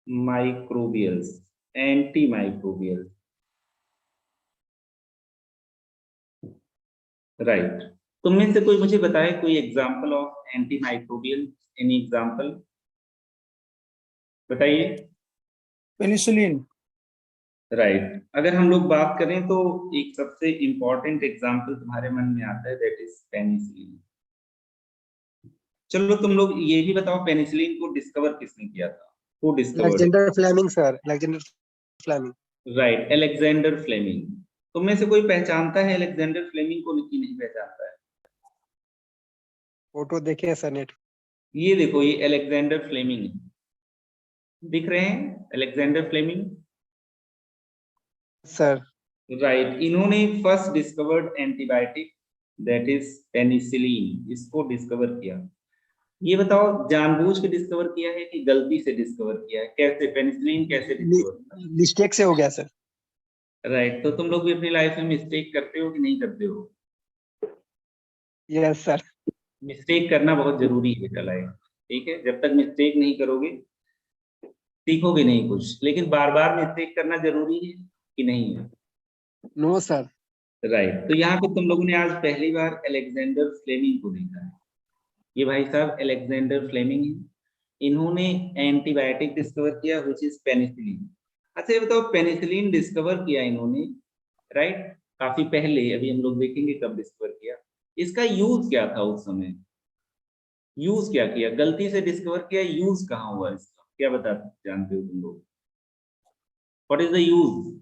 Microbials, anti microbial, right. तुम में से कोई मुझे बताए कोई example of anti microbial, any example बताइए। पेनिसिलिन। राइट। अगर हम लोग बात करें तो एक सबसे इंपॉर्टेंट एग्जांपल तुम्हारे मन में आता है, दैट इज पेनिसिलिन। चलो तुम लोग ये भी बताओ, पेनिसिलिन को डिस्कवर किसने किया था? Who discovered? Alexander Fleming sir, Alexander Fleming. Right, Alexander Fleming. तुम में से कोई पहचानता है अलेक्जेंडर फ्लेमिंग को कि नहीं पहचानता है? फोटो देखे हैं सर नेट। ये देखो, ये अलेक्जेंडर फ्लेमिंग दिख रहे हैं, अलेक्जेंडर फ्लेमिंग। सर राइट, इन्होंने first discovered antibiotic that is penicillin, इसको डिस्कवर किया। ये बताओ, जानबूझ के डिस्कवर किया है कि गलती से डिस्कवर किया है? कैसे पेनिसिलिन कैसे डिस्कवर? मिस्टेक से हो गया सर। राइट, तो तुम लोग भी अपनी लाइफ में मिस्टेक करते हो कि नहीं करते हो? Yes sir. मिस्टेक करना बहुत जरूरी है बेटा लाइफ, ठीक है? जब तक मिस्टेक नहीं करोगे सीखोगे नहीं कुछ, लेकिन बार बार मिस्टेक करना जरूरी है कि नहीं है? No sir. राइट, तो यहाँ पे तुम लोगों ने आज पहली बार अलेक्जेंडर फ्लेमिंग को देखा है। ये भाई साहब अलेक्जेंडर फ्लेमिंग है, इन्होंने एंटीबायोटिक डिस्कवर किया व्हिच इज पेनिसिलिन। अच्छा ये बताओ, पेनिसिलिन डिस्कवर किया इन्होंने, राइट, काफी पहले, अभी हम लोग देखेंगे कब डिस्कवर किया। इसका यूज क्या था उस समय? यूज क्या किया? गलती से डिस्कवर किया, यूज कहाँ हुआ इसका? क्या बता जानते हो तुम लोग? What is the use?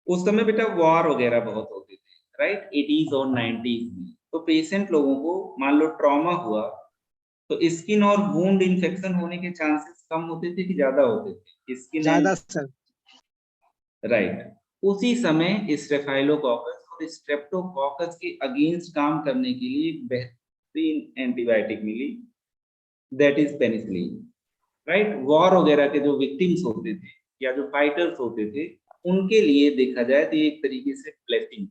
उस समय बेटा वॉर वगैरह बहुत होते थे, राइट, 80s और 90s में। तो पेशेंट लोगों को मान लो ट्रॉमा हुआ तो स्किन और वुंड इन्फेक्शन होने के चांसेस कम होते थे कि ज्यादा होते थे? स्किन एंड, ज्यादा सर। राइट, उसी समय स्टेफाइलोकोकस और स्ट्रेप्टोकोकस के अगेंस्ट काम करने के लिए एक बेहतरीन एंटीबायोटिक मिली, that is penicillin. Right, war वगैरह के जो विक्टिम्स होते थे या जो फाइटर्स होते थे, उनके लिए देखा जाए तो ये एक तरीके से blessing,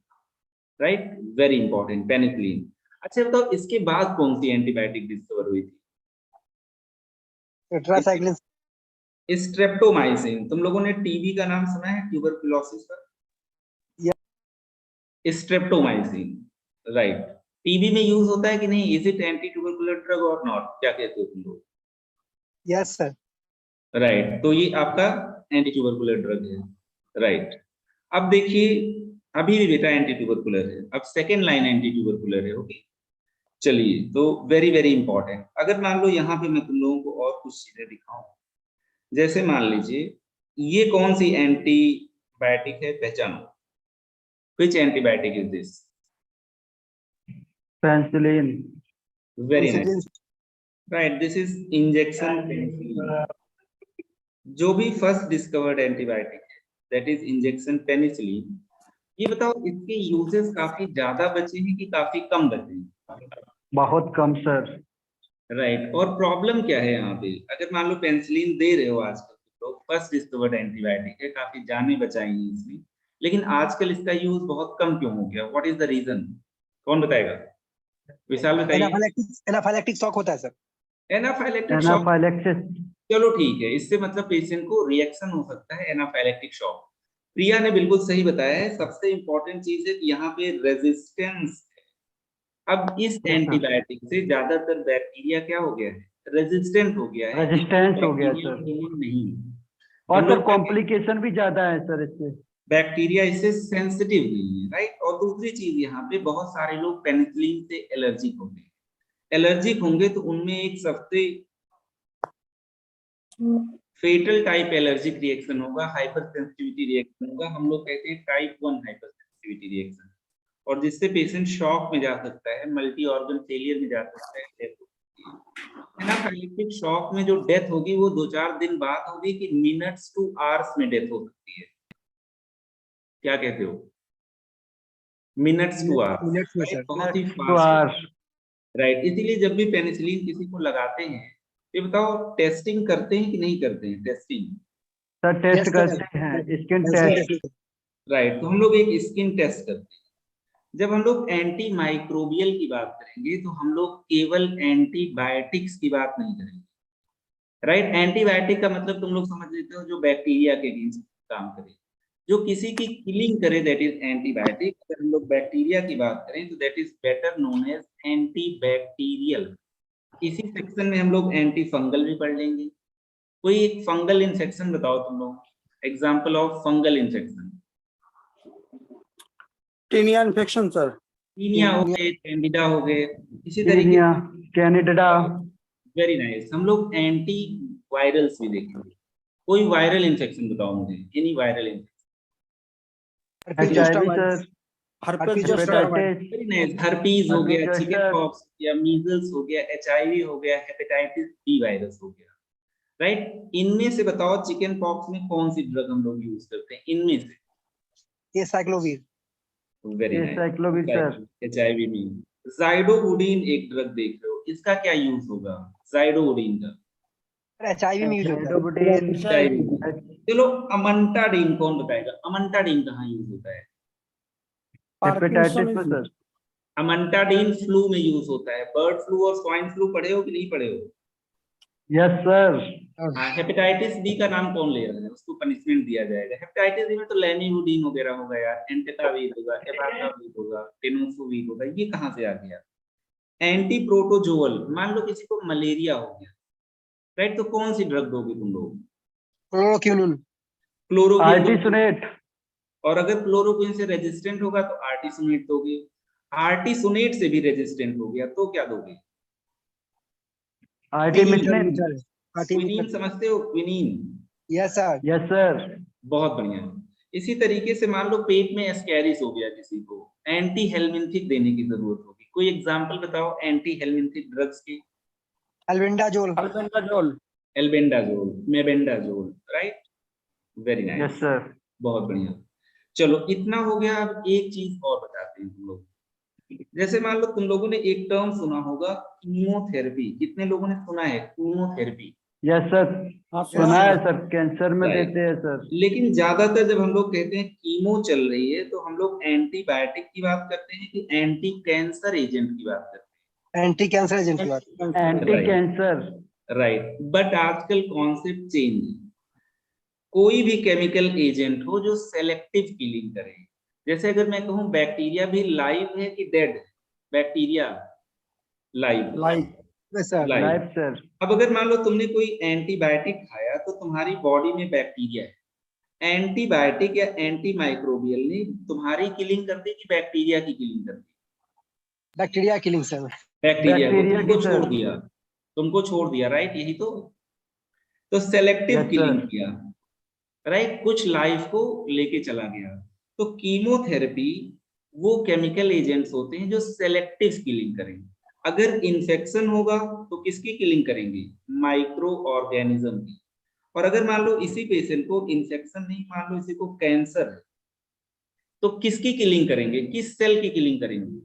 right, very important penicillin. अच्छा बताओ, इसके बाद कौन सी एंटीबायोटिक डिस्कवर हुई थी? टेट्रासाइक्लिन। स्ट्रेप्टोमाइसिन। तुम लोगों ने टीबी का नाम सुना है, ट्यूबरकुलोसिस का? Streptomycin, right. टीबी में यूज होता है कि नहीं? Is it anti tubercular drug और नॉट? क्या कहते हो तुम लोग? Yes sir. राइट, तो ये आपका एंटी ट्यूबरकुलर ड्रग है, राइट। अब देखिए, अभी भी बेटा एंटी ट्यूबरकुलर है, अब सेकेंड लाइन एंटी ट्यूबरकुलर है, ओके। चलिए, तो वेरी वेरी इंपॉर्टेंट। अगर मान लो यहाँ पे मैं तुम लोगों को और कुछ चीजें दिखाऊं, जैसे मान लीजिए ये कौन सी एंटीबायोटिक है, पहचानो। Which antibiotic is this? Penicillin. Very nice, right, this is injection penicillin. जो भी फर्स्ट डिस्कवर्ड एंटीबायोटिक है दैट इज इंजेक्शन पेनिसिलिन। ये बताओ, इसके यूजेस काफी ज्यादा बचे हैं कि काफी कम बचे हैं? बहुत कम सर। राइट, और प्रॉब्लम क्या है यहाँ पे? अगर मान लो पेनिसिलिन दे रहे हो आजकल तो फर्स्ट डिस्कवर्ड एंटीबायोटिक है, काफी जानें बचाई हैं इसमें, लेकिन आजकल इसका यूज बहुत कम क्यों हो गया? What is the reason? कौन बताएगा? विशाल बताइए। एनाफाइलेक्टिक शॉक होता है सर। Anaphylactic shock, anaphylaxis. चलो ठीक है, इससे मतलब पेशेंट को रिएक्शन हो सकता है, एनाफाइलेक्टिक शॉक। प्रिया ने बिल्कुल सही बताया है, सबसे इंपॉर्टेंट चीज है कि यहाँ पे रेजिस्टेंस। अब इस एंटीबायोटिक से ज्यादातर बैक्टीरिया क्या हो गया है? रेजिस्टेंट हो गया है, रेजिस्टेंस हो गया बैक्टीरियल सर। किलिंग नहीं। और हम सर लोग कॉम्प्लिकेशन भी ज्यादा है सर इससे। बैक्टीरिया इससे सेंसिटिव नहीं है, राइट। और दूसरी चीज, यहाँ पे बहुत सारे लोग पेनिसिलिन से एलर्जिक होंगे। एलर्जिक होंगे तो उनमें एक सबसे फेटल टाइप एलर्जिक रिएक्शन होगा, हाइपर सेंसिटिविटी रिएक्शन होगा, हम लोग कहते हैं टाइप 1 हाइपर सेंसिटिविटी रिएक्शन, और जिससे पेशेंट शॉक में जा सकता है, मल्टी ऑर्गन फेलियर में जा सकता है, डेथ हो सकती है। एनाफाइलेक्टिक शॉक में जो डेथ होगी वो 2-4 दिन बाद होगी कि मिनट्स टू आवर्स में डेथ हो सकती है? क्या कहते हो? मिनट्स टू आवर्स, मिनट्स में राइट, सर। बहुत ही तो फास्ट, राइट। इसीलिए जब भी पेनिसिलिन किसी को लगाते हैं, ये बताओ टेस्टिंग करते हैं कि नहीं करते हैं? Testing, sir test yes sir. करते हैं, स्किन टेस्ट। राइट, तो हम लोग एक स्किन टेस्ट करते हैं। जब हम लोग एंटी माइक्रोबियल की बात करेंगे तो हम लोग केवल एंटीबायोटिक्स की बात नहीं करेंगे, राइट। एंटीबायोटिक का मतलब तुम लोग समझ लेते हो जो बैक्टीरिया के अगेंस्ट काम करे, जो किसी की किलिंग करे, दैट इज एंटीबायोटिक। अगर हम लोग बैक्टीरिया की बात करें तो that is better known as antibacterial. इसी सेक्शन में हम लोग एंटी फंगल भी पढ़ लेंगे। कोई एक फंगल इन्फेक्शन बताओ तुम लोग, example of fungal infection. Tinea infection sir. Tinea हो गए, कैंडिडा हो गए, इसी तरीके टीनिया, कैनिडा। Very nice. हम लोग एंटी वायरल्स भी देखेंगे। कोई वायरल इन्फेक्शन बताओ मुझे, any viral infection. HIV sir, herpes herpes zoster. Hepatitis, very nice. Herpes हो गया, herpes चिकन zoster। पॉक्स हो गया, मीजल्स हो गया, HIV हो गया, हेपेटाइटिस बी वायरस हो गया, राइट। इनमें से बताओ चिकन पॉक्स में कौन सी ड्रग हम लोग यूज करते हैं इनमें से? Acyclovir. Very acyclovir sir. Nice. HIV में जाइडोवुडीन एक ड्रग देख रहे हो, इसका क्या यूज होगा जाइडोवुडीन का? HIV में यूज होता है। एसाइडोबुटीन। HIV में। चलो अमंटाडीन कौन बताएगा, अमंटाडीन कहाँ यूज होता है? हेपेटाइटिस में सर। अमंटाडीन फ्लू में यूज होता है। बर्ड फ्लू और स्वाइन फ्लू पढ़े हो कि नहीं पढ़े हो? Yes sir. हेपेटाइटिस बी का नाम कौन ले रहा है, उसको पनिशमेंट दिया जाएगा। हेपेटाइटिस बी में तो लैनिलुडीन वगैरह होगा यार, एंटेटावीर होगा, एबाटावीर होगा, टेनोसोवीर होगा, ये कहाँ से आ गया? एंटी प्रोटोजोअल, मान लो किसी को मलेरिया हो गया, राइट, तो कौन सी ड्रग दोगे तुम लोग? क्लोरोक्विनोन। क्लोरोक्विन। आर्टिसोनेट। और अगर क्लोरोक्विन से रेजिस्टेंट होगा तो आर्टिसोनेट दोगे। आर्टिसोनेट से भी रेजिस्टेंट हो गया तो क्या दोगे? आर्टिमिथनिन। क्विनीन समझते हो, quinine? Yes sir. Yes sir. बहुत बढ़िया। इसी तरीके से मान लो पेट में एस्कैरिस हो गया किसी को, एंटी हेलमिंथिक देने की जरूरत होगी। कोई एग्जांपल बताओ एंटी हेलमिंथिक ड्रग्स की? Albendazole. Albendazole. Albendazole, mebendazole, right. Very yes nice, sir. बहुत बढ़िया। चलो इतना हो गया। अब एक चीज और बताते हैं हम लोग। जैसे मान लो तुम लोगों ने एक टर्म सुना होगा कीमोथेरेपी। कितने लोगों ने सुना है कीमोथेरेपी? यस सर, हाँ सुना है सर। सर, कैंसर में Right. देते हैं सर। लेकिन ज्यादातर जब हम लोग कहते हैं कीमो चल रही है तो हम लोग एंटीबायोटिक की बात करते हैं कि एंटी कैंसर एजेंट की बात करते एंटी कैंसर एजेंट की बात। Anti Right. कैंसर। हैं, राइट। बट आजकल कॉन्सेप्ट चेंज है। कोई भी केमिकल एजेंट हो जो सेलेक्टिव किलिंग करे। जैसे अगर मैं कहूं बैक्टीरिया भी लाइव है कि डेड है? Bacteria live, like. Yes sir. Live. Life sir. अब अगर मान लो तुमने कोई एंटीबायोटिक खाया तो तुम्हारी बॉडी में बैक्टीरिया है। एंटीबायोटिक या एंटी माइक्रोबियल ने तुम्हारी किलिंग कर दी कि बैक्टीरिया की किलिंग कर दी? Bacteria killing sir. बैक्टीरिया को बैक्टीरिया तुमको की छोड़ सर। दिया, तुमको छोड़ दिया, राइट। यही तो सेलेक्टिव यस किलिंग सर। किया, राइट। कुछ लाइफ को लेके चला गया। तो कीमोथेरेपी वो केमिकल एजेंट्स होते हैं जो सेलेक्टिव किलिंग करें। अगर इन्फेक्शन होगा तो किसकी किलिंग करेंगे? माइक्रो ऑर्गेनिज्म की। और अगर मान लो इसी पेशेंट को इन्फेक्शन नहीं, मान लो इसी को कैंसर है, तो किसकी किलिंग करेंगे, किस सेल की किलिंग करेंगे?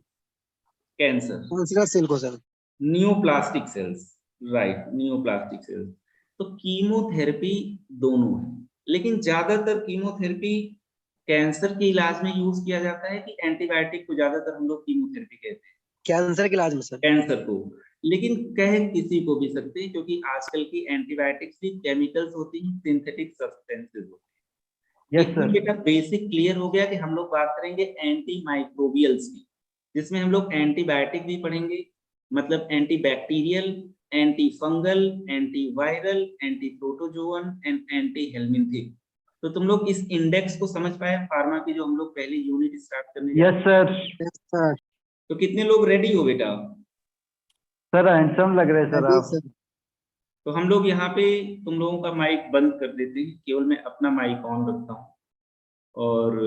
कैंसर, कौन सी सेल को sir? Neoplastic cells, right, neoplastic cells. तो कीमोथेरेपी दोनों है, लेकिन ज्यादातर कीमोथेरेपी कैंसर के इलाज में यूज किया जाता है कि एंटीबायोटिक को ज्यादातर हम लोग कीमोथेरेपी कहते हैं? कैंसर के इलाज में सर। कैंसर को। लेकिन कह किसी को भी सकते हैं क्योंकि आजकल की एंटीबायोटिक्स भी केमिकल्स होती हैं, सिंथेटिक सब्सटेंसेस होती हैं। यस एकदम सर। बेटा बेसिक क्लियर हो गया कि हम लोग बात करेंगे एंटी माइक्रोबियल्स की, जिसमें हम लोग एंटीबायोटिक भी पढ़ेंगे, मतलब anti bacterial, anti fungal, anti viral, anti protozoan and anti helminthic. तो तुम लोग इस इंडेक्स को समझ पाए फार्मा की, जो हम लोग पहली यूनिट स्टार्ट करने जा रहे हैं? Yes sir. Yes sir. तो कितने लोग रेडी हो बेटा? सर हैंडसम लग रहे हैं सर आप। सर। तो हम लोग यहाँ पे तुम लोगों का माइक बंद कर देते हैं, केवल मैं अपना माइक ऑन रखता हूँ और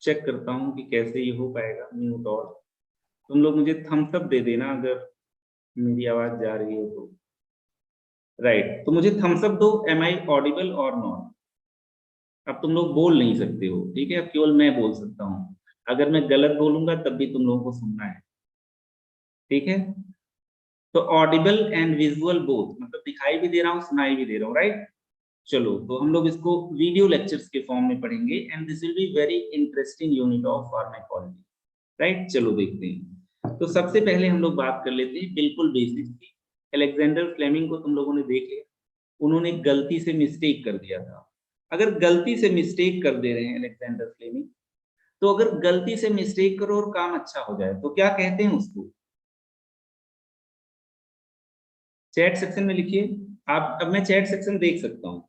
चेक करता हूँ कि कैसे ये हो पाएगा म्यूट। और तुम लोग मुझे थम्स अप दे देना अगर मेरी आवाज जा रही हो तो, राइट। तो मुझे थम्स अप दो, एम आई ऑडिबल और नॉट। अब तुम लोग बोल नहीं सकते हो, ठीक है, अब केवल मैं बोल सकता हूँ। अगर मैं गलत बोलूंगा तब भी तुम लोगों को सुनना है, ठीक है। तो ऑडिबल एंड विजुअल बोथ, मतलब दिखाई भी दे रहा हूँ सुनाई भी दे रहा हूँ, राइट। चलो तो हम लोग इसको वीडियो लेक्चर्स के फॉर्म में पढ़ेंगे and this will be very interesting unit of pharmacology, right. चलो देखते हैं। तो सबसे पहले हम लोग बात कर लेते हैं बिल्कुल बेसिक्स की। अलेक्जेंडर फ्लेमिंग को तुम लोगों ने देख लिया, उन्होंने गलती से मिस्टेक कर दिया था। अगर गलती से मिस्टेक कर दे रहे हैं अलेक्जेंडर फ्लेमिंग, तो अगर गलती से मिस्टेक करो और काम अच्छा हो जाए तो क्या कहते हैं उसको? चैट सेक्शन में लिखिए आप। अब मैं चैट सेक्शन देख सकता हूं।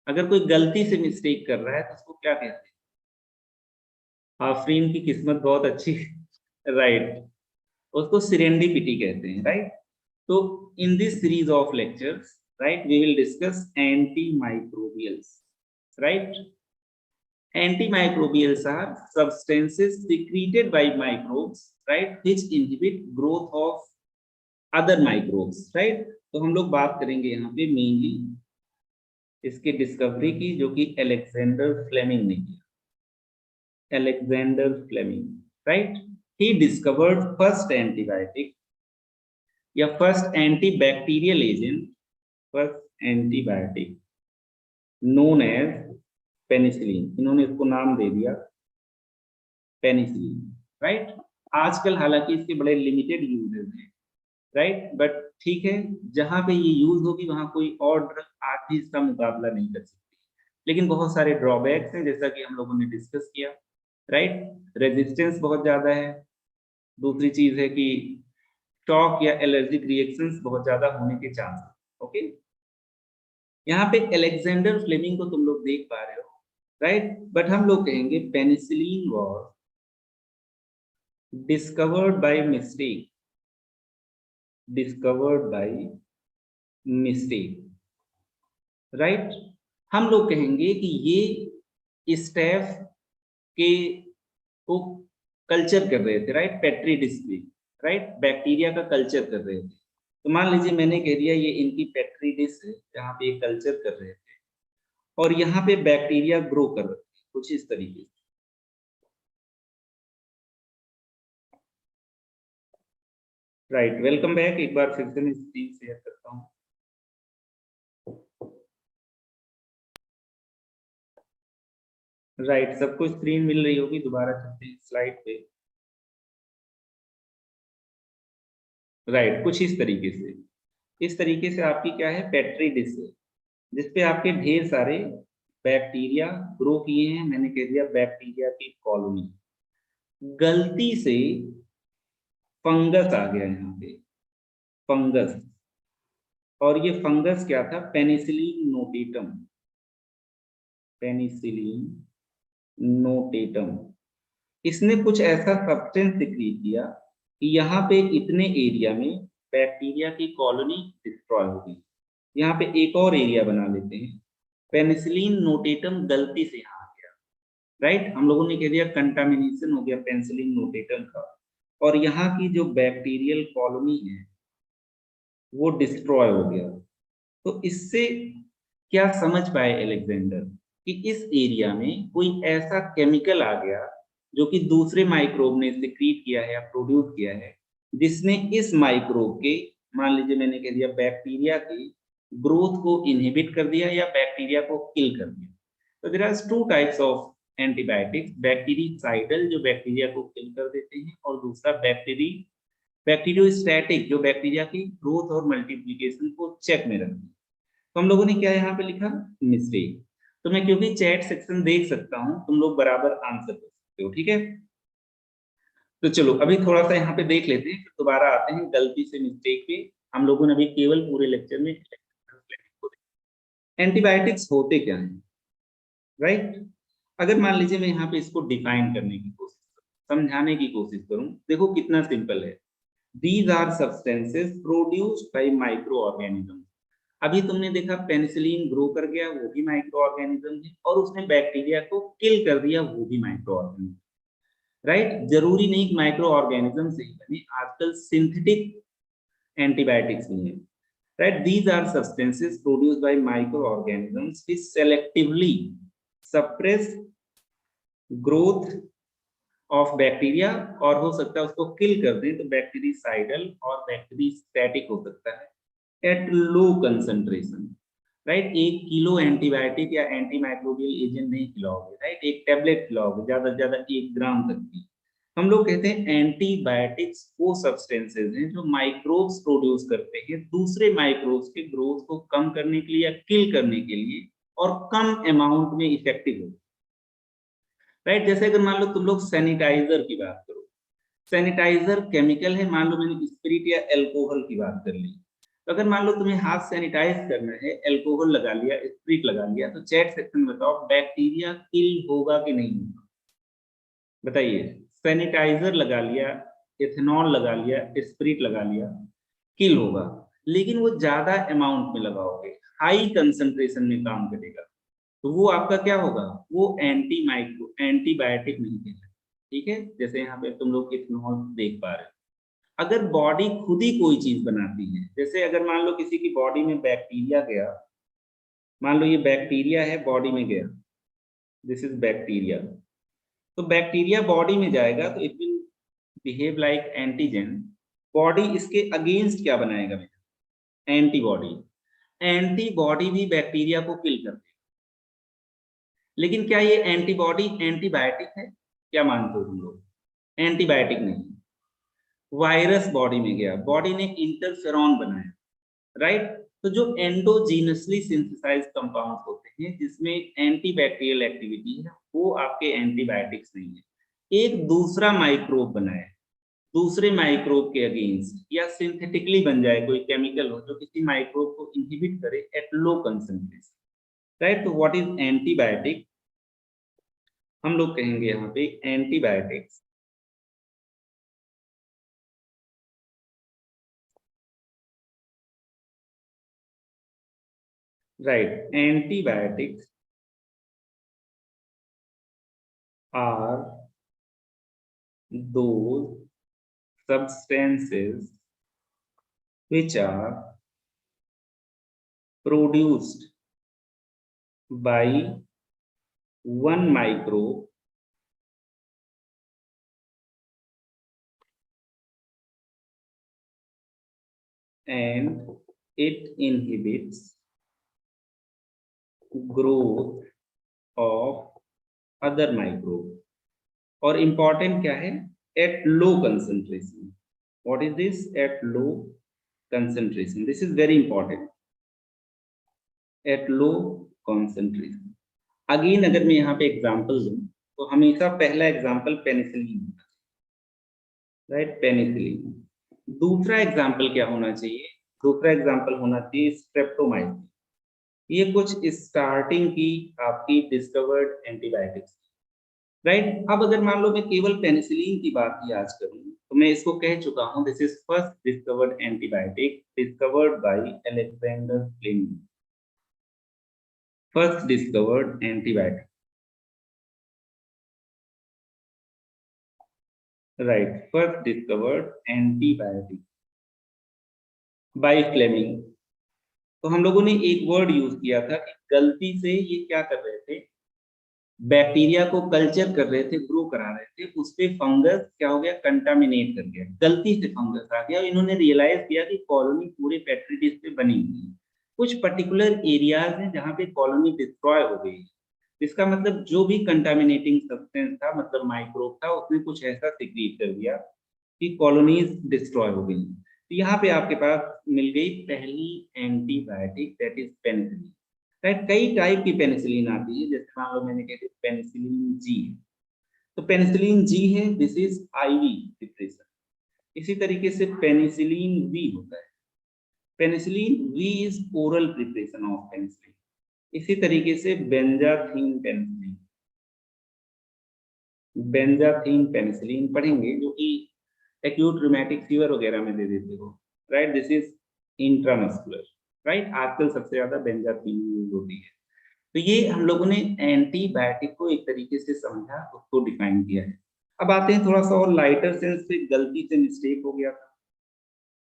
अगर कोई गलती से मिस्टेक कर रहा है तो उसको क्या कहते हैं? आफरीन की किस्मत बहुत अच्छी राइट, उसको सिरेंडिपिटी कहते हैं, राइट। तो in this series of lectures, right, we will discuss antimicrobials, right. Antimicrobials are substances secreted by microbes, right, which inhibit growth of other microbes, right। तो हम लोग बात करेंगे यहाँ पे मेनली इसके डिस्कवरी की, जो कि अलेक्जेंडर फ्लेमिंग ने किया। Alexander Fleming, right, he discovered first antibiotic या first antibacterial agent, first antibiotic known as penicillin. इन्होंने इसको नाम दे दिया पेनिसिलिन, राइट। आजकल हालांकि इसके बड़े लिमिटेड यूजेस हैं, राइट, बट ठीक है, जहां पे ये यूज होगी वहां कोई और ड्रग आज भी इसका मुकाबला नहीं कर सकती। लेकिन बहुत सारे ड्रॉबैक्स हैं, जैसा कि हम लोगों ने डिस्कस किया, राइट। रेजिस्टेंस बहुत ज्यादा है। दूसरी चीज है कि शॉक या एलर्जिक रिएक्शंस बहुत ज्यादा होने के चांस, ओके। यहाँ पे अलेक्जेंडर फ्लेमिंग को तुम लोग देख पा रहे हो, राइट, बट हम लोग कहेंगे penicillin was discovered by mistake, discovered by mistake, right. हम लोग कहेंगे कि ये स्टेफ के को कल्चर कर रहे थे, राइट, पेट्री डिश में, राइट, बैक्टीरिया का कल्चर कर रहे थे। तो मान लीजिए मैंने कह दिया ये इनकी पेट्री डिश है जहाँ पे ये कल्चर कर रहे थे, और यहाँ पे बैक्टीरिया ग्रो कर रहे थे कुछ इस तरीके से। Right, welcome back. एक बार फिर से मैं स्क्रीन शेयर करता हूँ। राइट, सबको स्क्रीन मिल रही होगी। दोबारा चलते हैं स्लाइड पे। राइट, कुछ इस तरीके से, इस तरीके से आपकी क्या है, पेट्री डिश है, जिसपे आपके ढेर सारे बैक्टीरिया ग्रो किए हैं। मैंने कह दिया बैक्टीरिया की कॉलोनी। गलती से फंगस आ गया यहाँ पे, फंगस, और ये फंगस क्या था, पेनिसिलिन नोटेटम, पेनिसिलिन नोटेटम। इसने कुछ ऐसा सब्सटेंस सिक्रीट किया कि यहाँ पे इतने एरिया में बैक्टीरिया की कॉलोनी डिस्ट्रॉय हो गई। यहाँ पे एक और एरिया बना लेते हैं। पेनिसिलिन नोटेटम गलती से यहाँ आ गया, राइट। हम लोगों ने कह दिया कंटामिनेशन हो गया पेनिसिलिन नोटेटम का, और यहाँ की जो बैक्टीरियल कॉलोनी है वो डिस्ट्रॉय हो गया। तो इससे क्या समझ पाए अलेक्जेंडर कि इस एरिया में कोई ऐसा केमिकल आ गया जो कि दूसरे माइक्रोब ने सिक्रीट किया है या प्रोड्यूस किया है, जिसने इस माइक्रोब के, मान लीजिए मैंने कह दिया बैक्टीरिया की ग्रोथ को इनहिबिट कर दिया या बैक्टीरिया को किल कर दिया। तो there are two types of antibiotics, bactericidal जो बैक्टीरिया को किल कर देते हैं, और दूसरा बैक्टीरियोस्टैटिक जो बैक्टीरिया की ग्रोथ और मल्टीप्लिकेशन को चेक में रखते हैं। तो हम लोगों ने क्या यहाँ पे लिखा, मिस्टेक। तो मैं क्योंकि चैट सेक्शन देख सकता हूँ, तुम लोग बराबर आंसर कर सकते हो, ठीक है। तो चलो अभी थोड़ा सा यहाँ पे देख लेते हैं, फिर दोबारा आते हैं गलती से मिस्टेक पे। हम लोगों ने अभी केवल पूरे लेक्चर में एंटीबायोटिक्स होते क्या हैं, राइट। अगर मान लीजिए मैं यहाँ पे इसको डिफाइन करने की कोशिश करूँ, समझाने की कोशिश करूँ, देखो कितना सिंपल है। These are substances produced by microorganisms। अभी तुमने देखा पेनिसिलिन ग्रो कर गया, वो भी माइक्रो ऑर्गेनिज्म है, और उसने बैक्टीरिया को किल कर दिया, वो भी माइक्रो ऑर्गेनिज्म, राइट। जरूरी नहीं कि माइक्रो ऑर्गेनिज्म से ही बने, आजकल सिंथेटिक एंटीबायोटिक्स भी हैं, right. These are substances produced by microorganisms which selectively suppress growth of bacteria, और हो सकता है उसको किल कर दें, तो बैक्टीरिसाइडल और बैक्टीरिस्टैटिक हो सकता है at low concentration, right. 1 kilo antibiotic या एंटी माइक्रोबियल एजेंट नहीं खिलाओगे, राइट, एक टैबलेट खिलाओगे, ज्यादा से ज्यादा 1 ग्राम तक की, हम लोग कहते हैं एंटीबायोटिक्स वो सब्सटेंसेज हैं जो माइक्रोब्स प्रोड्यूस करते हैं दूसरे माइक्रोब्स के ग्रोथ को कम करने के लिए या किल करने के लिए, और कम अमाउंट में इफेक्टिव हो। राइट, जैसे अगर मान लो तुम लोग सैनिटाइजर की बात करो, सैनिटाइजर केमिकल है, मान लो मैंने स्पिरिट या अल्कोहल की बात कर ली, तो अगर मान लो तुम्हें हाथ सैनिटाइज करना है, अल्कोहल लगा लिया, स्पिरिट लगा लिया, तो चैट सेक्शन में बताओ बैक्टीरिया किल होगा कि नहीं होगा? बताइए, सैनिटाइजर लगा लिया, इथेनॉल लगा लिया, स्पिरिट लगा लिया, किल होगा, लेकिन वो ज्यादा अमाउंट में लगाओगे, हाई कंसंट्रेशन में काम करेगा, तो वो आपका क्या होगा? वो एंटीबायोटिक नहीं कहलाएगा। ठीक है, जैसे यहाँ पे तुम लोग इथेनॉल देख पा रहे हो। अगर बॉडी खुद ही कोई चीज बनाती है, जैसे अगर मान लो किसी की बॉडी में बैक्टीरिया गया, मान लो ये बैक्टीरिया है, बॉडी में गया, दिस इज बैक्टीरिया, तो बैक्टीरिया बॉडी में जाएगा तो it will behave like antigen, body इसके अगेंस्ट क्या बनाएगा बेटा? एंटीबॉडी। एंटीबॉडी भी बैक्टीरिया को किल कर देगा, लेकिन क्या ये एंटीबॉडी एंटीबायोटिक है? क्या मानते हो तुम लोग? एंटीबायोटिक नहीं। वायरस बॉडी में गया, बॉडी ने इंटरफेरॉन बनाया, राइट, तो जो एंडोजीनसली सिंथेसाइज कंपाउंड होते हैं जिसमें एंटीबैक्टीरियल एक्टिविटी है, वो आपके एंटीबायोटिक्स नहीं है। एक दूसरा माइक्रोब बनाया दूसरे माइक्रोब के अगेंस्ट, या सिंथेटिकली बन जाए कोई केमिकल हो जो किसी माइक्रोब को इनहिबिट करे एट लो कंसंट्रेशन, राइट। तो व्हाट इज एंटीबायोटिक? हम लोग कहेंगे यहाँ पे antibiotics right, antibiotics are those substances which are produced by one microbe and it inhibits growth of other microbe. और important क्या है? At low concentration. What is this? At low concentration. This is very important. At low concentration. Again अगर मैं यहाँ पे example दूं तो हमेशा पहला एग्जाम्पल पेनिसिलिन होना चाहिए, राइट, पेनिसिलिन। दूसरा एग्जाम्पल क्या होना चाहिए? दूसरा एग्जाम्पल होना चाहिए स्ट्रेप्टोमाइसिन। ये कुछ स्टार्टिंग की आपकी डिस्कवर्ड एंटीबायोटिक्स, राइट। अब अगर मान लो मैं केवल पेनिसिलिन की बात ही आज करूं तो मैं इसको कह चुका हूं, this is first discovered antibiotic discovered by Alexander Fleming. First discovered antibiotic, right, first discovered antibiotic by Fleming. तो हम लोगों ने एक वर्ड यूज किया था कि गलती से ये क्या कर रहे थे, बैक्टीरिया को कल्चर कर रहे थे, ग्रो करा रहे थे, उस पे फंगस क्या हो गया, कंटामिनेट कर गया, गलती से फंगस आ गया और इन्होंने रियलाइज किया कि कॉलोनी पूरे पेट्री डिश पे बनी हुई है। कुछ पर्टिकुलर एरियाज हैं जहाँ पे कॉलोनी डिस्ट्रॉय हो गई। इसका मतलब जो भी कंटामिनेटिंग सब्सटेंस था, मतलब माइक्रोब था, उसने कुछ ऐसा सिक्रीट कर दिया कि कॉलोनीज डिस्ट्रॉय हो गई। तो यहाँ पे आपके पास मिल गई पहली antibiotic, that is penicillin, right. कई टाइप की पेनिसिलिन आती है, जैसे मान लो मैंने कहते पेनिसिलिन जी, तो पेनिसिलिन जी है, दिस इज आईवी प्रिपरेशन। इसी तरीके से पेनिसिलिन वी होता है, penicillin V is oral preparation of penicillin. इसी तरीके से बेंजाथीन पेनिसिलिन, बेंजाथीन पेनिसिलिन पढ़ेंगे जो कि एक्यूट रूमेटिक फीवर वगैरह में दे देते हो, right, this is intramuscular, right. आजकल सबसे ज्यादा बेंजाथीन यूज होती है। तो ये हम लोगों ने एंटीबायोटिक को एक तरीके से समझा, उसको डिफाइन किया है। अब आते हैं थोड़ा सा और लाइटर सेंस पे, गलती से मिस्टेक हो गया था।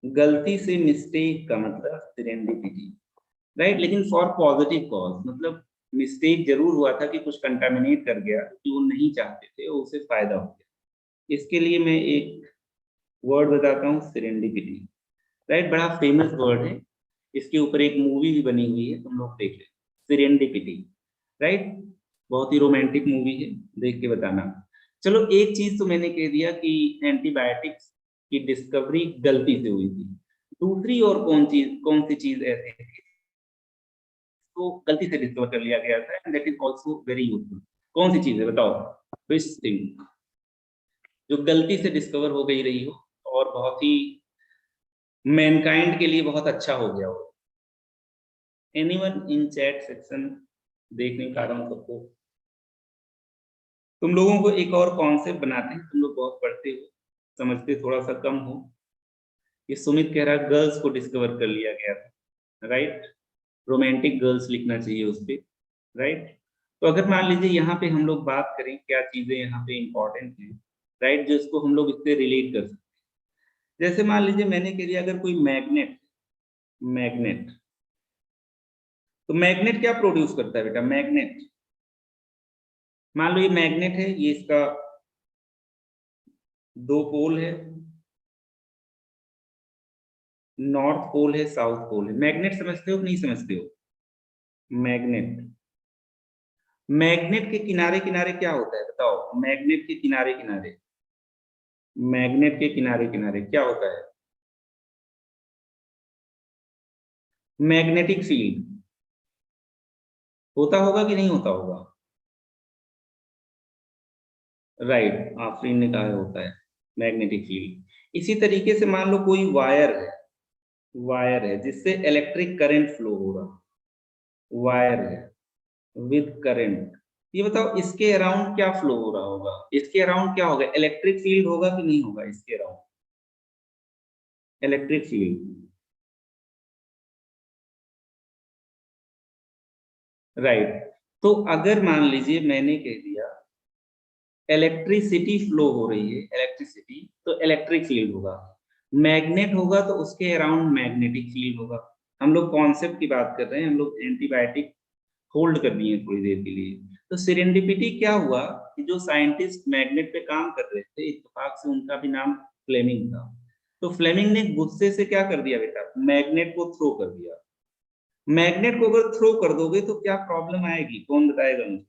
गलती से मिस्टेक का मतलब सेरेंडिपिटी, राइट, लेकिन फॉर पॉजिटिव कॉज, मतलब मिस्टेक जरूर हुआ था कि कुछ कंटामिनेट कर गया कि वो नहीं चाहते थे, उससे फायदा हो गया। इसके लिए मैं एक वर्ड बताता हूँ, सेरेंडिपिटी, राइट, बड़ा फेमस वर्ड है, इसके ऊपर एक मूवी भी बनी हुई है, तुम लोग देख ले, सेरेंडिपिटी, राइट, बहुत ही रोमांटिक मूवी है, देख के बताना। चलो एक चीज तो मैंने कह दिया कि एंटीबायोटिक्स की डिस्कवरी गलती से हुई थी। दूसरी और कौन सी चीज ऐसी थी तो गलती से डिस्कवर कर लिया गया था and that is also very useful? कौन सी चीज है बताओ? विच थिंग जो गलती से डिस्कवर हो गई रही हो और बहुत ही मैनकाइंड के लिए बहुत अच्छा हो गया हो? Anyone in chat section? देख नहीं पा रहा हूँ सबको। तुम लोगों को एक और कॉन्सेप्ट बनाते हैं, तुम लोग बहुत पढ़ते हो, समझते थोड़ा सा कम हो। ये सुमित कह रहा गर्ल्स को डिस्कवर कर लिया गया था, राइट? रोमांटिक गर्ल्स लिखना चाहिए उस पे, राइट? तो अगर मान लीजिए यहाँ पे हम लोग बात करें क्या चीजें यहाँ पे इंपॉर्टेंट है, राइट, जिसको हम लोग इससे रिलेट कर सकते हैं। जैसे मान लीजिए मैंने कह दिया अगर कोई मैग्नेट तो मैग्नेट क्या प्रोड्यूस करता है बेटा? मैग्नेट, मान लो ये मैग्नेट है, ये इसका 2 पोल है, नॉर्थ पोल है, साउथ पोल है। मैग्नेट समझते हो कि नहीं समझते हो? मैग्नेट के किनारे किनारे क्या होता है बताओ? मैग्नेट के किनारे किनारे क्या होता है? मैग्नेटिक फील्ड होता होगा कि नहीं होता होगा? राइट, आफरीन ने कहा होता है मैग्नेटिक फील्ड। इसी तरीके से मान लो कोई वायर है जिससे इलेक्ट्रिक करंट फ्लो हो रहा, वायर है विद करंट, ये बताओ इसके अराउंड क्या फ्लो हो रहा होगा? इसके अराउंड क्या होगा? इलेक्ट्रिक फील्ड होगा कि नहीं होगा इसके अराउंड? Electric field, right. तो अगर मान लीजिए मैंने कह दिया इलेक्ट्रिसिटी फ्लो हो रही है, इलेक्ट्रिसिटी, तो इलेक्ट्रिक फील्ड होगा। मैग्नेट होगा तो उसके अराउंड मैग्नेटिक फील्ड होगा। हम लोग कॉन्सेप्ट की बात कर रहे हैं, हम लोग एंटीबायोटिक होल्ड करनी है थोड़ी देर के लिए। तो सेरेंडिपिटी क्या हुआ कि जो साइंटिस्ट मैग्नेट पे काम कर रहे थे, इत्तेफाक से उनका भी नाम फ्लेमिंग था, तो फ्लेमिंग ने गुस्से से क्या कर दिया बेटा? मैग्नेट को थ्रो कर दिया। मैग्नेट को अगर थ्रो कर दोगे तो क्या प्रॉब्लम आएगी? कौन बताएगा मुझे?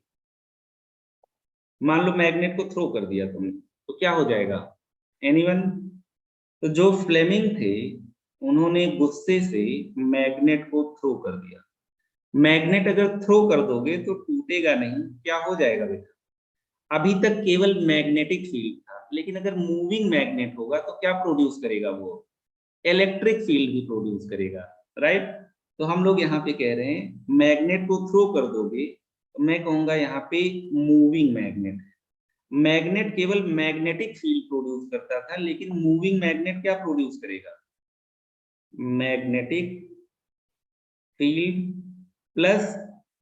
मान लो मैग्नेट को थ्रो कर दिया तुमने, तो क्या हो जाएगा? एनीवन? तो जो फ्लेमिंग थे उन्होंने गुस्से से मैग्नेट को थ्रो कर दिया। मैग्नेट अगर थ्रो कर दोगे तो टूटेगा नहीं, क्या हो जाएगा बेटा? अभी तक केवल मैग्नेटिक फील्ड था, लेकिन अगर मूविंग मैग्नेट होगा तो क्या प्रोड्यूस करेगा? वो इलेक्ट्रिक फील्ड भी प्रोड्यूस करेगा, राइट? तो हम लोग यहाँ पे कह रहे हैं मैग्नेट को थ्रो कर दोगे तो मैं कहूंगा यहाँ पे मूविंग मैग्नेट है। मैग्नेट केवल मैग्नेटिक फील्ड प्रोड्यूस करता था, लेकिन मूविंग मैग्नेट क्या प्रोड्यूस करेगा? Magnetic field plus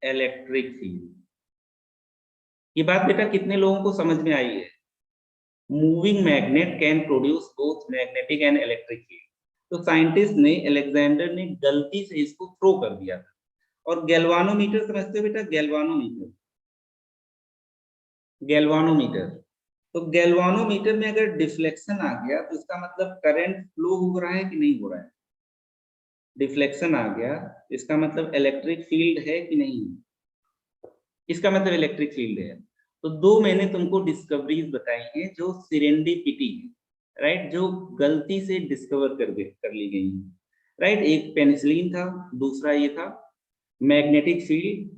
electric field. ये बात बेटा कितने लोगों को समझ में आई है? Moving magnet can produce both magnetic and electric field. तो साइंटिस्ट ने, अलेक्जेंडर ने गलती से इसको थ्रो कर दिया था। और गैल्वानोमीटर समझते हो बेटा? गैल्वानोमीटर, तो गैल्वानोमीटर में अगर डिफ्लेक्शन आ गया तो इसका मतलब करंट फ्लो हो रहा है कि नहीं हो रहा है? डिफ्लेक्शन आ गया इसका मतलब इलेक्ट्रिक फील्ड है कि नहीं? इसका मतलब इलेक्ट्रिक फील्ड है। तो 2 मैंने तुमको डिस्कवरीज बताई हैं जो सेरेंडिपिटी है, राइट, जो गलती से डिस्कवर कर ली गई है, राइट। एक पेनिसिलिन था, दूसरा ये था magnetic field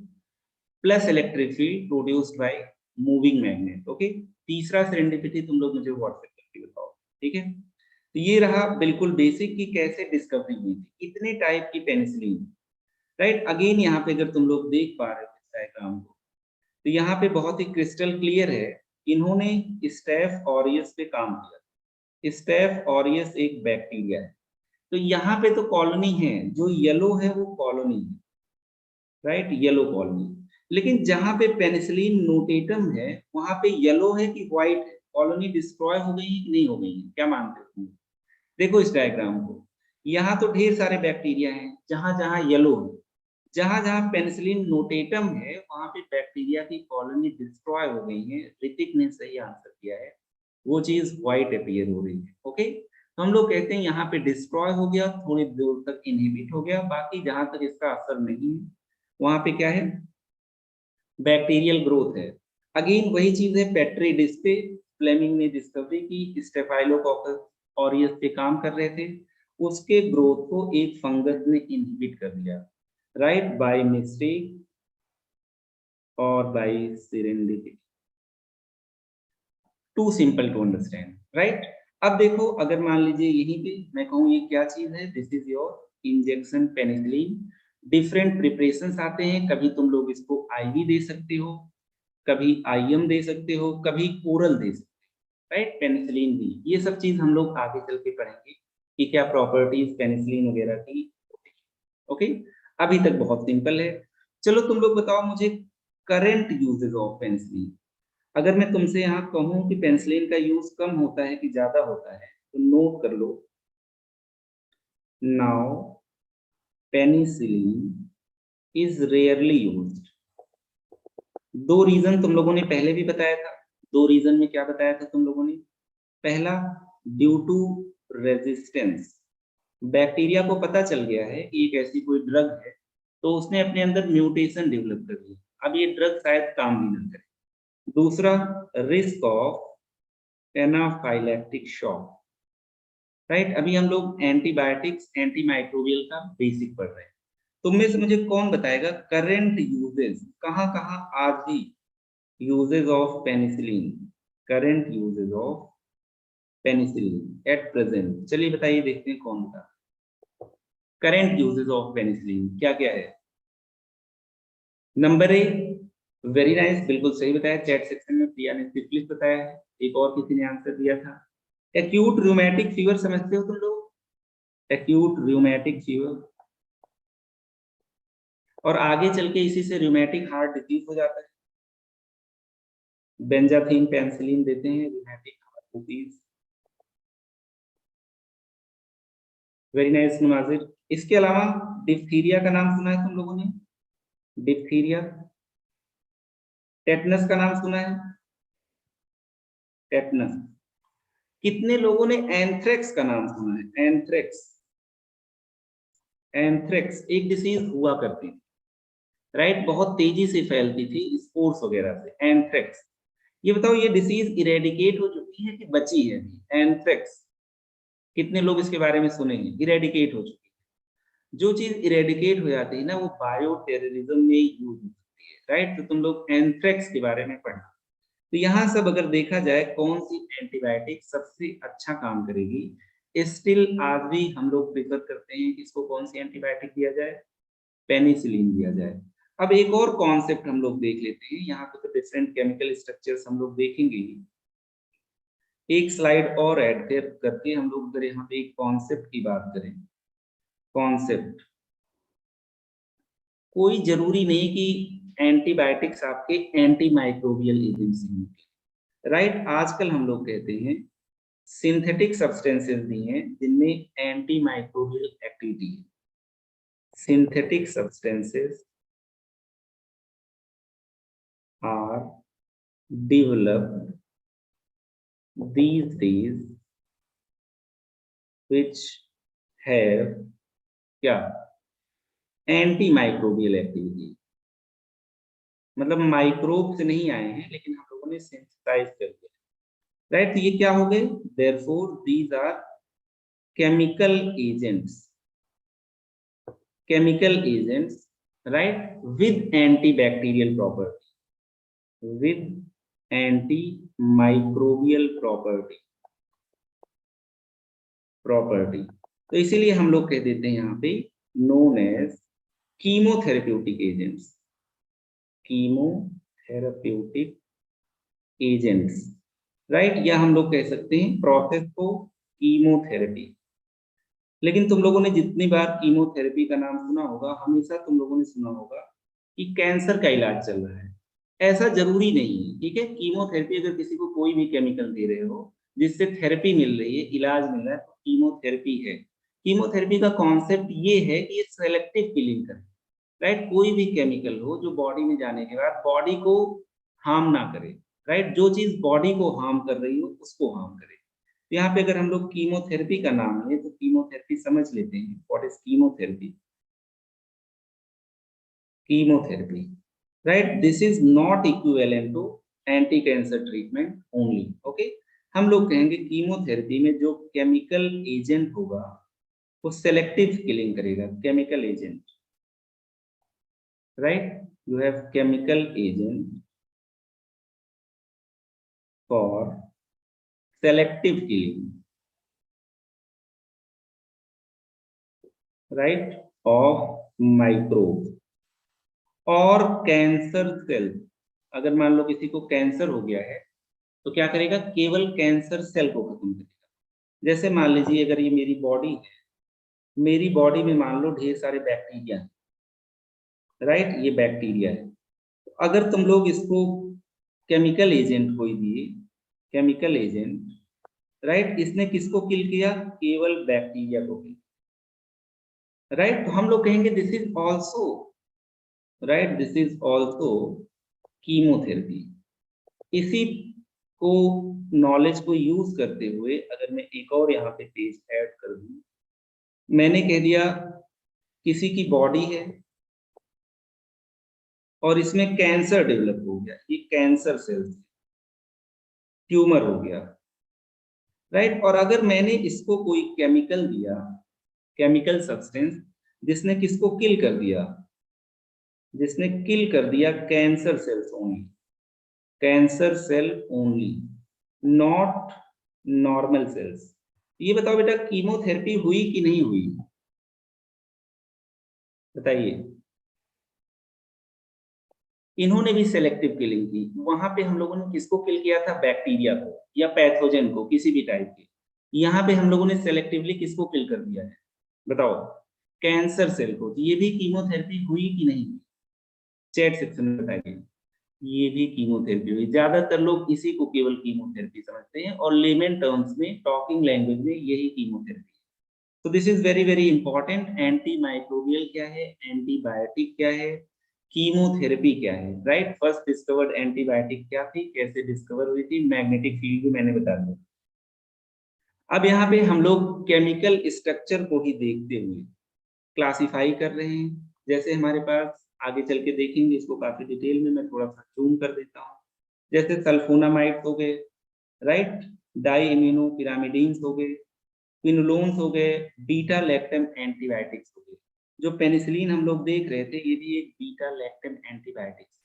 plus electric field produced by moving magnet. Okay, तीसरा सेरेंडिपिटी तुम लोग मुझे व्हाट्सएप करके बताओ, ठीक है? तो ये रहा बिल्कुल बेसिक कि कैसे डिस्कवरी हुई थी, कितने टाइप की पेनिसिलिन, राइट। अगेन यहाँ पे अगर तुम लोग देख पा रहे हो इस डायग्राम को, तो यहाँ पे बहुत ही क्रिस्टल क्लियर है, इन्होंने स्टेफ ऑरियस पे काम किया। स्टेफ ऑरियस एक बैक्टीरिया है, तो यहाँ पे तो कॉलोनी है, जो येलो है वो कॉलोनी है, राइट, येलो कॉलोनी। लेकिन जहां पे पेनिसिलिन नोटेटम है वहां पे येलो है कि व्हाइट है? कॉलोनी डिस्ट्रॉय हो गई है कि नहीं हो गई है? क्या मानते हो तुम? देखो इस डायग्राम को, यहाँ तो ढेर सारे बैक्टीरिया हैं, जहां जहां येलो है, जहां जहां पेनिसिलिन नोटेटम है वहां पे बैक्टीरिया की कॉलोनी डिस्ट्रॉय हो गई है। ऋतिक ने सही आंसर किया है, वो चीज व्हाइट अपीयर हो रही है। ओके, तो हम लोग कहते हैं यहाँ पे डिस्ट्रॉय हो गया, थोड़ी दूर तक इनहिबिट हो गया, बाकी जहां तक इसका असर नहीं है वहां पे क्या है? बैक्टीरियल ग्रोथ है। अगेन वही चीज है पेट्री डिश पे, फ्लेमिंग ने डिस्कवरी की, स्टेफाइलोकोकस ऑरियस पे काम कर रहे थे, उसके ग्रोथ को एक फंगस ने इनहिबिट कर दिया, राइट, बाय मिस्टेक और by serendipity. Too simple to understand, right. अब देखो, अगर मान लीजिए यहीं पे मैं कहूँ ये क्या चीज है, this is your injection penicillin. Different preparations आते हैं, कभी तुम लोग इसको आईवी दे सकते हो, कभी आईएम दे सकते हो, कभी ओरल दे सकते हो, राइट। पेनिसिलिन भी, ये सब चीज हम लोग आगे चल के पढ़ेंगे कि क्या प्रॉपर्टीज पेनिसिलिन वगैरह की। ओके, अभी तक बहुत सिंपल है। चलो तुम लोग बताओ मुझे करंट यूजेस ऑफ पेनिसिलिन। अगर मैं तुमसे यहाँ कहूँ कि पेनिसिलिन का यूज कम होता है कि ज्यादा होता है, तो नोट कर लो। Now penicillin is rarely used. दो रीजन तुम लोगों ने पहले भी बताया था। दो रीजन में क्या बताया था तुम लोगों ने? पहला, ड्यू टू रेजिस्टेंस। बैक्टीरिया को पता चल गया है कि एक ऐसी कोई ड्रग है, तो उसने अपने अंदर म्यूटेशन डेवलप कर लिया, अब ये ड्रग शायद काम भी ना करे। दूसरा, risk of anaphylactic shock, right. अभी हम लोग एंटीबायोटिक्स, एंटीमाइक्रोबियल का बेसिक पढ़ रहे हैं। तुम में से मुझे कौन बताएगा करंट यूजेस, कहाँ कहाँ आज भी uses of penicillin, current uses of penicillin at present. चलिए बताइए, देखते हैं कौन था। करंट यूजेस ऑफ पेनिसिलिन क्या क्या है? नंबर ए, वेरी नाइस, बिल्कुल सही बताया, चैट सेक्शन में प्रिया ने सिफिलिस बताया है। एक और किसी ने आंसर दिया था, एक्यूट रूमेटिक फीवर, समझते हो तुम लोग? एक्यूट रूमेटिक फीवर, और आगे चल के इसी से रूमेटिक हार्ट डिजीज हो जाता है। बेंजाथीन पेनिसिलिन देते हैं, rheumatic heart disease. Very nice Munazir. इसके अलावा डिप्थीरिया का नाम सुना है तुम लोगों ने? डिप्थीरिया। टेटनस का नाम सुना है? टेटनस। कितने लोगों ने एंथ्रेक्स का नाम सुना है? एंथ्रेक्स। एंथ्रेक्स एक डिसीज हुआ करती थी, राइट, बहुत तेजी से फैलती थी स्पोर्ट्स वगैरह से, एंथ्रेक्स। ये बताओ, ये डिसीज इरेडिकेट हो चुकी है कि बची है? एंथ्रेक्स, कितने लोग इसके बारे में सुने हैं? इरेडिकेट हो चुकी है। जो चीज इरेडिकेट हो जाती है ना, वो बायो टेररिज्म में यूज हो सकती है, राइट। तो तुम लोग एंथ्रेक्स के बारे में पढ़ना। तो यहाँ सब अगर देखा जाए कौन सी एंटीबायोटिक सबसे अच्छा काम करेगी, स्टिल आज भी हम लोग प्रेफर करते हैं कि इसको कौन सी एंटीबायोटिक दिया जाए? पेनिसिलिन दिया जाए। अब एक और कॉन्सेप्ट हम लोग देख लेते हैं, यहाँ पे तो डिफरेंट केमिकल स्ट्रक्चर्स हम लोग देखेंगे ही। एक स्लाइड और ऐड करके हम लोग अगर यहाँ पे एक कॉन्सेप्ट की बात करें, कॉन्सेप्ट, कोई जरूरी नहीं कि एंटीबायोटिक्स आपके एंटी माइक्रोबियल एजेंट्स होंगे, राइट। आजकल हम लोग कहते हैं सिंथेटिक सब्सटेंसेस भी हैं जिनमें एंटी माइक्रोबियल एक्टिविटी है। Synthetic substances are developed these days which have क्या? एंटी माइक्रोबियल एक्टिविटी, मतलब माइक्रोब से नहीं आए हैं लेकिन हम लोगों ने सिंथेसाइज कर दिया, राइट। तो ये क्या हो गए? Therefore these are chemical agents, chemical agents, right, with antibacterial property, with antimicrobial property, तो इसीलिए हम लोग कह देते हैं यहाँ पे known as chemotherapeutic agents, chemotherapeutic agents, right. या हम लोग कह सकते हैं प्रोसेस को कीमोथेरेपी। लेकिन तुम लोगों ने जितनी बार कीमोथेरेपी का नाम सुना होगा, हमेशा तुम लोगों ने सुना होगा कि कैंसर का इलाज चल रहा है। ऐसा जरूरी नहीं है, ठीक है। कीमोथेरेपी अगर किसी को कोई भी केमिकल दे रहे हो जिससे थेरेपी मिल रही है, इलाज मिल रहा है, तो कीमोथेरेपी है। कीमोथेरेपी का कॉन्सेप्ट ये है कि ये सेलेक्टिव किलिंग करे, राइट। कोई भी केमिकल हो जो बॉडी में जाने के बाद बॉडी को हार्म ना करे, राइट। जो चीज बॉडी को हार्म कर रही हो उसको हार्म करे। तो यहाँ पे अगर हम लोग कीमोथेरेपी का नाम है तो कीमोथेरेपी समझ लेते हैं, what is chemotherapy? Chemotherapy, right, this is not equivalent to anti cancer treatment only. Okay, हम लोग कहेंगे कीमोथेरेपी में जो केमिकल एजेंट होगा वो सेलेक्टिव किलिंग करेगा, chemical agent, right. You have chemical agent for selective killing, right, of microbe और cancer cell. अगर मान लो किसी को कैंसर हो गया है तो क्या करेगा, केवल कैंसर सेल को खत्म करेगा। जैसे मान लीजिए अगर ये मेरी बॉडी है, मेरी बॉडी में मान लो ढेर सारे बैक्टीरिया है, राइट, ये बैक्टीरिया है। अगर तुम लोग इसको केमिकल एजेंट कोई दिए, केमिकल एजेंट, राइट, इसने किसको किल किया, केवल बैक्टीरिया को किल, राइट। तो हम लोग कहेंगे this is also, right, this is also chemotherapy. इसी को नॉलेज को यूज करते हुए अगर मैं एक और यहाँ पे पेज ऐड कर दूं, मैंने कह दिया किसी की बॉडी है और इसमें कैंसर डेवलप हो गया, ये कैंसर सेल्स, ट्यूमर हो गया, राइट। और अगर मैंने इसको कोई केमिकल दिया, केमिकल सब्सटेंस, जिसने किसको किल कर दिया, जिसने किल कर दिया cancer cells only, cancer cell only, not normal cells. ये बताओ बेटा कीमोथेरेपी हुई कि नहीं हुई, बताइए। इन्होंने भी सेलेक्टिव किलिंग की, वहां पे हम लोगों ने किसको किल किया था, बैक्टीरिया को या पैथोजन को, किसी भी टाइप के। यहाँ पे हम लोगों ने सेलेक्टिवली किसको किल कर दिया है, बताओ, कैंसर सेल को। ये भी कीमोथेरेपी हुई कि नहीं, चैट सेक्शन में बताइए। ये भी कीमोथेरेपी हुई। ज्यादातर लोग इसी को केवल कीमोथेरेपी समझते हैं और लेमन टर्म्स में, टॉकिंग लैंग्वेज में यही कीमोथेरेपी है। तो this is very very important. Anti microbial क्या है, एंटीबायोटिक क्या है, कीमोथेरेपी क्या है, राइट। फर्स्ट डिस्कवर्ड एंटीबायोटिक क्या थी, कैसे डिस्कवर हुई थी, मैग्नेटिक फील्ड भी मैंने बता दिया। अब यहाँ पे हम लोग केमिकल स्ट्रक्चर को ही देखते हुए क्लासिफाई कर रहे हैं। जैसे हमारे पास आगे चल के देखेंगे इसको काफी डिटेल में, मैं थोड़ा सा जूम कर देता हूँ। जैसे सल्फोनामाइड्स हो गए, राइट, डाई इम्यूनो पिरामिडीन्स हो गए, क्विनोलोन्स हो गए, बीटा लैक्टम एंटीबायोटिक्स हो गए। जो पेनिसिलिन हम लोग देख रहे थे ये भी एक बीटा लैक्टम एंटीबायोटिक्स।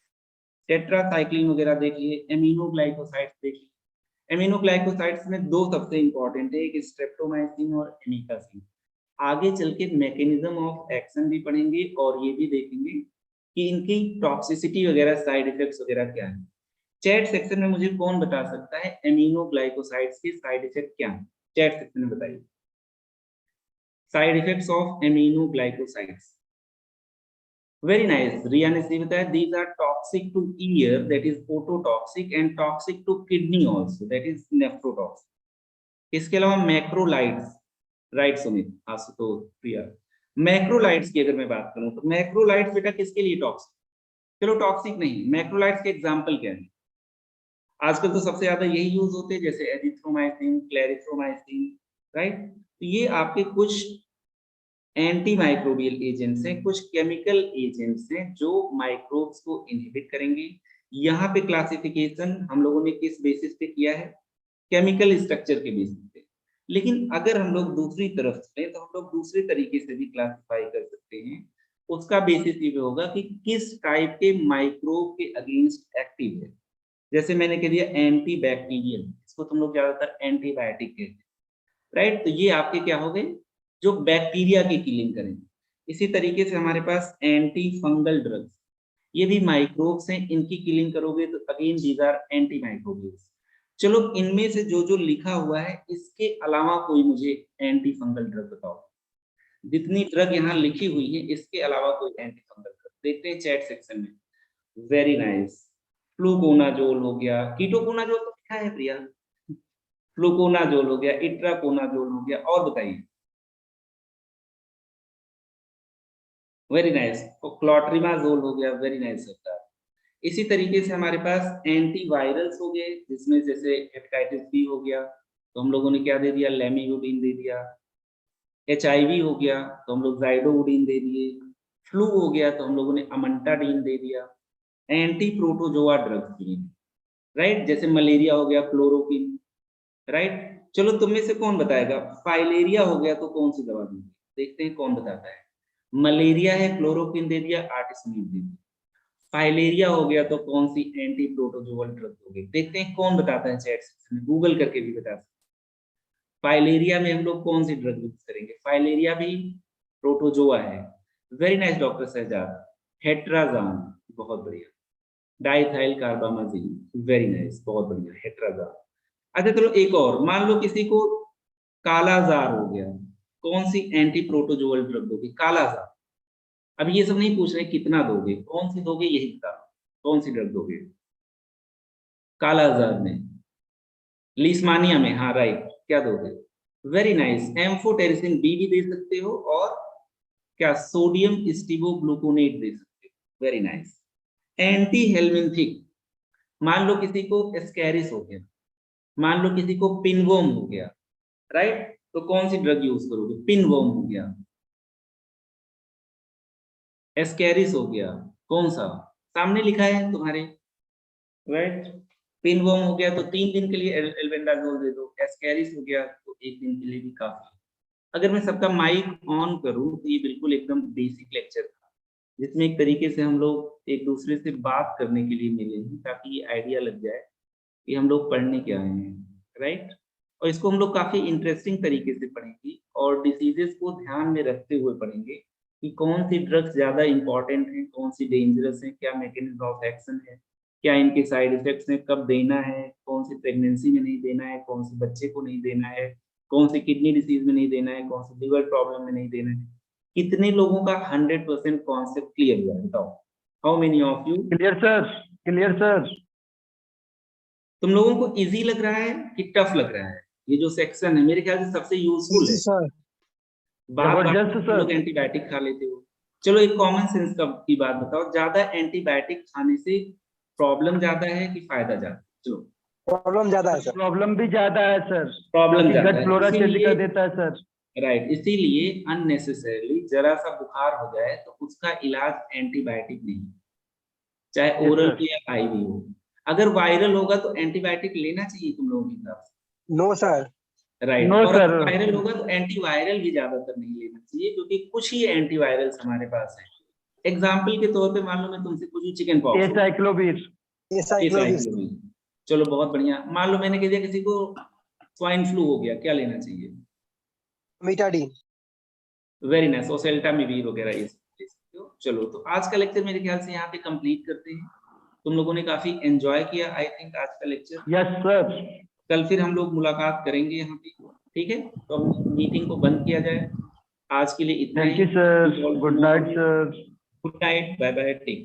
टेट्रासाइक्लिन वगैरह देख लिए, एमिनोग्लाइकोसाइड्स देख लिए। एमिनोग्लाइकोसाइड्स में दो सबसे इंपॉर्टेंट है, एक स्ट्रेप्टोमाइसिन और एमिकासिन। आगे चल के मैकेनिज्म ऑफ एक्शन भी पढ़ेंगे और ये भी देखेंगे कि इनकी टॉक्सिसिटी वगैरह, साइड इफेक्ट्स वगैरह क्या है। चैट सेक्शन में मुझे कौन बता सकता है एमिनोग्लाइकोसाइड्स के साइड इफेक्ट क्या है, चैट सेक्शन में बताइए। Side effects of aminoglycosides, very nice, Riya ने सही बताया। These are toxic to ear, that is ototoxic, and toxic to kidney also, that is nephrotoxic. इसके अलावा macrolides, right Sumit, Ashutosh, Priya. Macrolides की अगर मैं बात करूं तो मैक्रोलाइड्स बेटा किसके लिए टॉक्सिक, चलो टॉक्सिक नहीं, मैक्रोलाइड्स के एग्जांपल क्या है, आजकल तो सबसे ज्यादा यही यूज होते हैं, जैसे एजिथ्रोमाइसिन, क्लेरिथ्रोमाइसिन, राइट। तो ये आपके कुछ एंटी माइक्रोबियल एजेंट्स हैं, कुछ केमिकल एजेंट्स हैं जो माइक्रोब्स को इनहिबिट करेंगे। यहाँ पे क्लासिफिकेशन हम लोगों ने किस बेसिस पे किया है, केमिकल स्ट्रक्चर के बेसिस पे। लेकिन अगर हम लोग दूसरी तरफ चलें तो हम लोग दूसरे तरीके से भी क्लासिफाई कर सकते हैं। उसका बेसिस ये होगा कि किस टाइप के माइक्रोब के अगेंस्ट एक्टिव है। जैसे मैंने कह दिया एंटी बैक्टीरियल, इसको तुम लोग ज्यादातर एंटीबायोटिक कहते हैं, राइट। तो ये आपके क्या हो गए, जो बैक्टीरिया की किलिंग करेंगे। इसी तरीके से हमारे पास एंटी फंगल ड्रग्स, ये भी माइक्रोब्स हैं, इनकी किलिंग करोगे तो again these are antimicrobials. चलो इनमें से जो जो लिखा हुआ है इसके अलावा कोई मुझे एंटी फंगल ड्रग बताओ। जितनी ड्रग यहाँ लिखी हुई है इसके अलावा कोई एंटी फंगल ड्रग, देखते हैं चैट सेक्शन में। वेरी नाइस, फ्लूकोनाजोल हो गया, कीटोकोनाजोल तो लिखा है प्रिया, फ्लूकोनाजोल हो गया, इट्राकोनाजोल हो गया, और बताइए। वेरी नाइस, क्लोट्रिमाजोल हो गया, वेरी नाइस सरकार। इसी तरीके से हमारे पास एंटीवायरल्स हो गए, जिसमें जैसे हेपेटाइटिस बी हो गया तो हम लोगों ने क्या दे दिया, लेमियुडिन दे दिया। HIV हो गया तो हम लोग जाइडोउडिन दे दिए। फ्लू हो गया तो हम लोगों ने अमंटाडीन दे दिया। एंटी प्रोटोजोआ ड्रग्स दिए, राइट, जैसे मलेरिया हो गया क्लोरोक्विन, राइट। चलो तुम में से कौन बताएगा, फाइलेरिया हो गया तो कौन सी दवा दूंगी, देखते हैं कौन बताता है। मलेरिया है, क्लोरोक्विन दे दिया, आर्टिसनिब दे दिया। फाइलेरिया हो गया तो कौन सी एंटी प्रोटोजोअल ड्रग दोगे, देखते हैं कौन बताता है चैट सेक्शन में, गूगल करके भी बता सकते। फाइलेरिया में हम लोग कौन सी ड्रग यूज करेंगे, फाइलेरिया भी प्रोटोजोआ है। Very nice doctor Shahzad. Hetrazan, बहुत बढ़िया। डाइथाइल कार्बामाजिन, वेरी नाइस, बहुत बढ़िया, हेट्राजान। अच्छा चलो एक और, मान लो किसी को कालाजार हो गया, कौन सी एंटी प्रोटोजोअल ड्रग दोगे, कालाजार। अब ये सब नहीं पूछ रहे कितना दोगे, कौन सी दोगे यही बता, कौन सी ड्रग दोगे कालाजार में, लीस्मानिया में, हाँ राइट, क्या दोगे, वेरी नाइस। एम्फोटेरिसिन बी भी दे सकते हो, और क्या सोडियम स्टीबोग्लूकोनेट दे सकते हो, वेरी नाइस। एंटी हेलमिंथिक, मान लो किसी को एस्कैरिस हो गया, मान लो किसी को पिनवोम हो गया, राइट, तो कौन सी ड्रग यूज करोगे, पिनवोम हो गया, एस्कैरिस हो गया, कौन सा, सामने लिखा है तुम्हारे, राइट। पिनवोम हो गया तो 3 दिन के लिए एल्बेंडाजोल दे दो, एस्कैरिस हो गया तो 1 दिन के लिए भी काफी है। अगर मैं सबका माइक ऑन करूं तो ये बिल्कुल एकदम बेसिक लेक्चर था, जिसमें एक तरीके से हम लोग एक दूसरे से बात करने के लिए मिले हैं, ताकि ये आइडिया लग जाए कि हम लोग पढ़ने क्या आए हैं, राइट। और इसको हम लोग काफी इंटरेस्टिंग तरीके से पढ़ेंगे, और डिसीजेस को ध्यान में रखते हुए पढ़ेंगे कि कौन सी ड्रग्स ज्यादा इंपॉर्टेंट है, कौन सी डेंजरस है, क्या मैकेनिज्म ऑफ एक्शन है, क्या इनके साइड इफेक्ट्स हैं, कब देना है, कौन सी प्रेगनेंसी में नहीं देना है, कौन से बच्चे को नहीं देना है, कौन सी किडनी डिसीज में नहीं देना है, कौन सी लिवर प्रॉब्लम में नहीं देना है। कितने लोगों का 100% कॉन्सेप्ट क्लियर हुआ है, बताओ, how many of you. Clear sir, clear sir. तुम लोगों को इजी लग रहा है कि टफ लग रहा है, ये जो सेक्शन है मेरे ख्याल से सबसे यूजफुल है। सर बार बार जबरदस्त तुम लोग सर। एंटीबायोटिक खा लेते हो। चलो एक कॉमन सेंस की बात बताओ, ज्यादा एंटीबायोटिक खाने से प्रॉब्लम ज्यादा है कि फायदा ज्यादा, चलो। प्रॉब्लम ज्यादा है सर। प्रॉब्लम भी ज्यादा है सर, प्रॉब्लम ज्यादा गट है, फ्लोरा चेंज इसीलिए कर देता है सर। राइट, इसीलिए अननेसेसरली जरा सा बुखार हो जाए तो उसका इलाज एंटीबायोटिक नहीं, चाहे Yes, ओरल sir. हो या आईवी हो। अगर वायरल होगा तो एंटीबायोटिक लेना चाहिए तुम लोगों के हिसाब से, नो सर। राइट। No, और अगर sir. वायरल होगा तो एंटीवायरल भी ज्यादातर नहीं लेना चाहिए, क्योंकि कुछ ही एंटीवायरल्स हमारे पास है। एग्जाम्पल के तौर पे मान लो मैं तुमसे पूछूं चिकन पॉक्स, एसाइक्लोवीर। एसाइक्लोविर, चलो बहुत बढ़िया। मान लो मैंने कह दिया किसी को स्वाइन फ्लू हो गया, क्या लेना चाहिए, मीटाडीन। वेरी नाइस, ओसेल्टामिवीर वगैरह ये सब ले सकते हो। चलो तो आज का लेक्चर मेरे ख्याल से यहाँ पे कंप्लीट करते हैं। तुम लोगों ने काफी एंजॉय किया आई थिंक आज का लेक्चर। Yes sir. कल फिर हम लोग मुलाकात करेंगे यहाँ पे, ठीक है। तो अब मीटिंग को बंद किया जाए, आज के लिए इतना थैंक ही। You sir, good night sir. Good night, bye bye, take